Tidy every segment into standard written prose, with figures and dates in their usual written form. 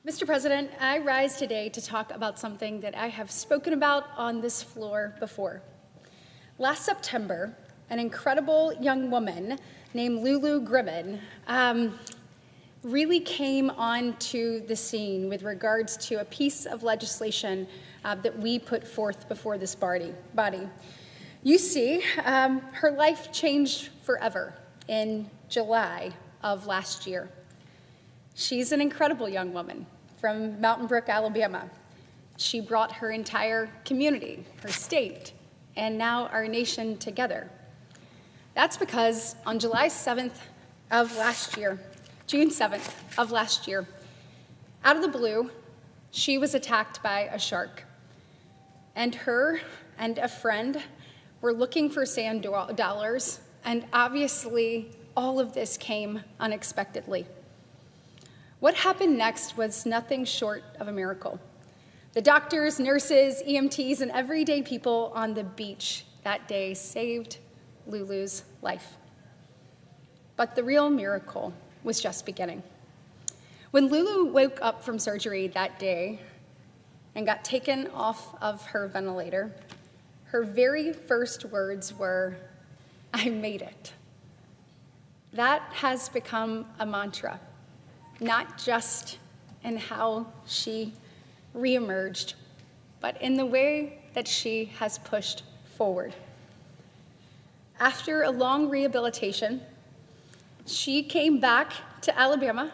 Mr. President, I rise today to talk about something that I have spoken about on this floor before. Last September, an incredible young woman named Lulu really came onto the scene with regards to a piece of legislation that we put forth before this body. You see, her life changed forever in July of last year. She's an incredible young woman from Mountain Brook, Alabama. She brought her entire community, her state, and now our nation together. That's because on June 7th of last year, out of the blue, she was attacked by a shark. And her and a friend were looking for sand dollars, and obviously all of this came unexpectedly. What happened next was nothing short of a miracle. The doctors, nurses, EMTs, and everyday people on the beach that day saved Lulu's life. But the real miracle was just beginning. When Lulu woke up from surgery that day and got taken off of her ventilator, her very first words were, "I made it." That has become a mantra, not just in how she reemerged, but in the way that she has pushed forward. After a long rehabilitation, she came back to Alabama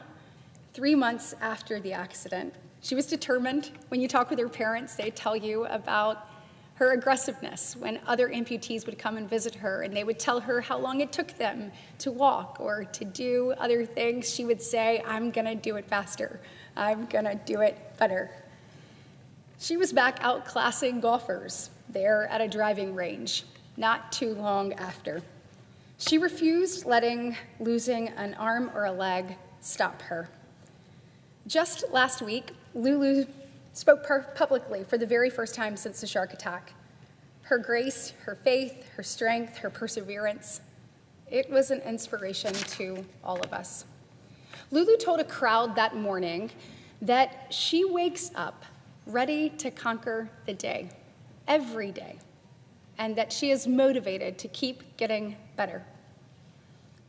3 months after the accident. She was determined. When you talk with her parents, they tell you about her aggressiveness when other amputees would come and visit her, and they would tell her how long it took them to walk or to do other things. She would say, "I'm gonna do it faster. I'm gonna do it better." She was back outclassing golfers there at a driving range not too long after. She refused letting losing an arm or a leg stop her. Just last week, Lulu spoke publicly for the very first time since the shark attack. Her grace, her faith, her strength, her perseverance, it was an inspiration to all of us. Lulu told a crowd that morning that she wakes up ready to conquer the day, every day, and that she is motivated to keep getting better.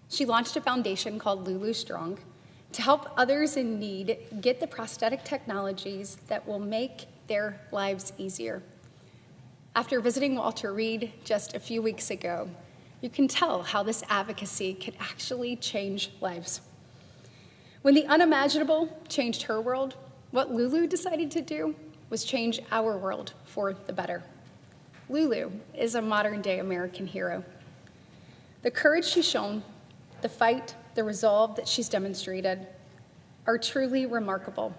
She launched a foundation called Lulu Strong to help others in need get the prosthetic technologies that will make their lives easier. After visiting Walter Reed just a few weeks ago, you can tell how this advocacy could actually change lives. When the unimaginable changed her world, what Lulu decided to do was change our world for the better. Lulu is a modern-day American hero. The courage she's shown, the fight, the resolve that she's demonstrated are truly remarkable,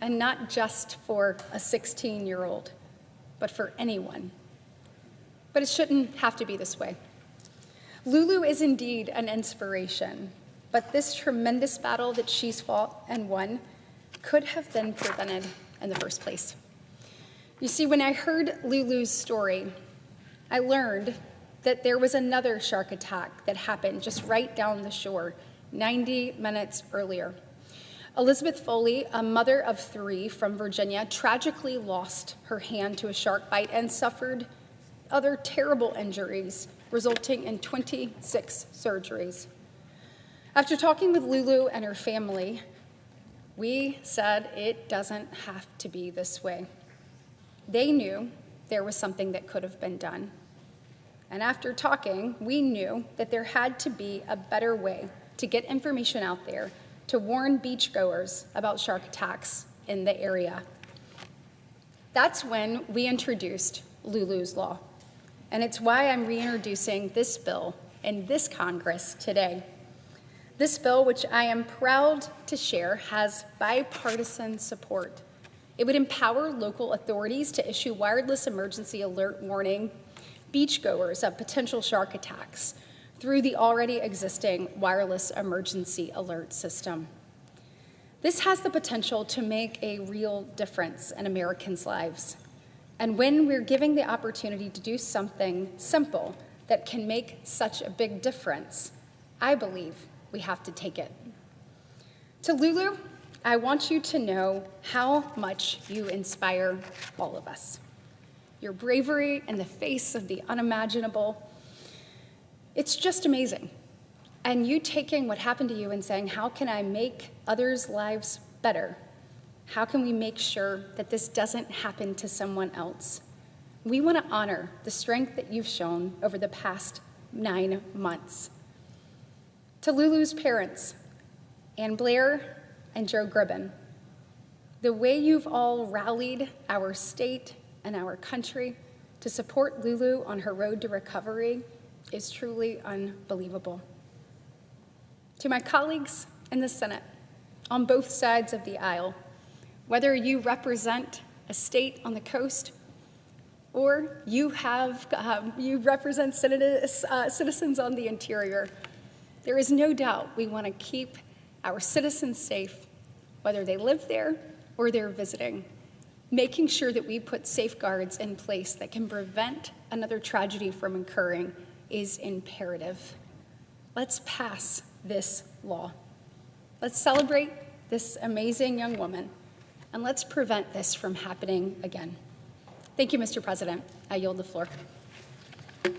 and not just for a 16-year-old, but for anyone. But it shouldn't have to be this way. Lulu is indeed an inspiration, but this tremendous battle that she's fought and won could have been prevented in the first place. You see, when I heard Lulu's story, I learned that there was another shark attack that happened just right down the shore 90 minutes earlier. Elizabeth Foley, a mother of 3 from Virginia, tragically lost her hand to a shark bite and suffered other terrible injuries, resulting in 26 surgeries. After talking with Lulu and her family, we said it doesn't have to be this way. They knew there was something that could have been done. And after talking, we knew that there had to be a better way to get information out there to warn beachgoers about shark attacks in the area. That's when we introduced Lulu's Law. And it's why I'm reintroducing this bill in this Congress today. This bill, which I am proud to share, has bipartisan support. It would empower local authorities to issue wireless emergency alert warning beachgoers of potential shark attacks through the already existing wireless emergency alert system. This has the potential to make a real difference in Americans' lives. And when we're giving the opportunity to do something simple that can make such a big difference, I believe we have to take it. To Lulu I want you to know how much you inspire all of us. Your bravery in the face of the unimaginable, it's just amazing. And you taking what happened to you and saying, how can I make others' lives better? How can we make sure that this doesn't happen to someone else? We want to honor the strength that you've shown over the past 9 months. To Lulu's parents, Ann Blair and Joe Gribben, the way you've all rallied our state and our country to support Lulu on her road to recovery is truly unbelievable. To my colleagues in the Senate, on both sides of the aisle, whether you represent a state on the coast or you represent citizens on the interior, there is no doubt we want to keep our citizens safe, whether they live there or they're visiting, making sure that we put safeguards in place that can prevent another tragedy from occurring is imperative. Let's pass this law. Let's celebrate this amazing young woman, and let's prevent this from happening again. Thank you, Mr. President. I yield the floor.